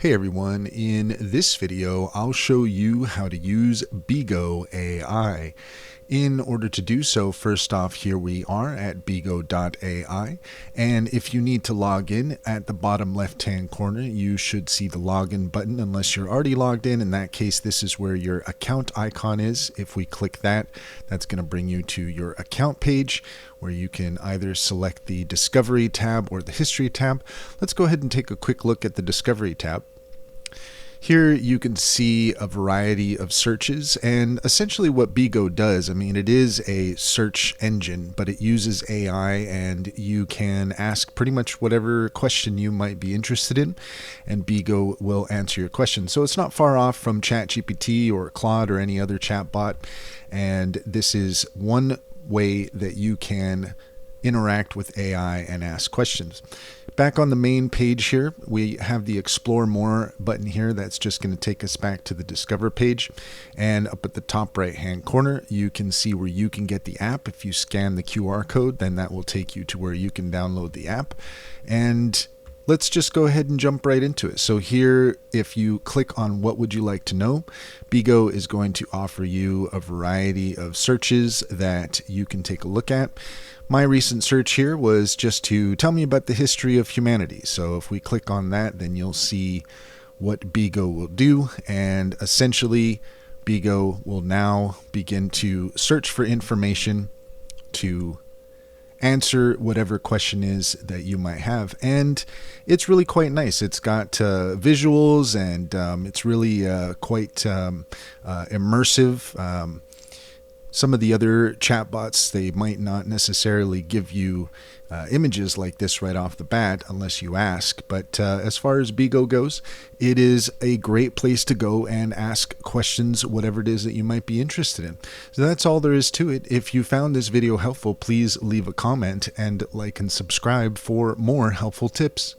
Hey everyone, in this video I'll show you how to use Beago AI. In order to do so, first off, here we are at Beago.ai, and if you need to log in, at the bottom left hand corner you should see the login button. Unless you're already logged in that case this is where your account icon is. If we click that, that's going to bring you to your account page where you can either select the Discovery tab or the History tab. Let's go ahead and take a quick look at the Discovery tab. Here you can see a variety of searches, and essentially what Beago does, it is a search engine, but it uses AI, and you can ask pretty much whatever question you might be interested in, and Beago will answer your question. So it's not far off from ChatGPT or Claude or any other chatbot, and this is one way that you can interact with AI and ask questions. Back on the main page here, we have the Explore More button here. That's just going to take us back to the Discover page. And up at the top right hand corner, you can see where you can get the app. If you scan the QR code, then that will take you to where you can download the app. And let's just go ahead and jump right into it. So here, if you click on what would you like to know, Beago is going to offer you a variety of searches that you can take a look at. My recent search here was just to tell me about the history of humanity. So if we click on that, then you'll see what Beago will do. And essentially, Beago will now begin to search for information to answer whatever question is that you might have. And it's really quite nice. It's got visuals, and it's really quite immersive. Some of the other chatbots, they might not necessarily give you images like this right off the bat unless you ask. But as far as Beago goes, it is a great place to go and ask questions, whatever it is that you might be interested in. So that's all there is to it. If you found this video helpful, please leave a comment and like and subscribe for more helpful tips.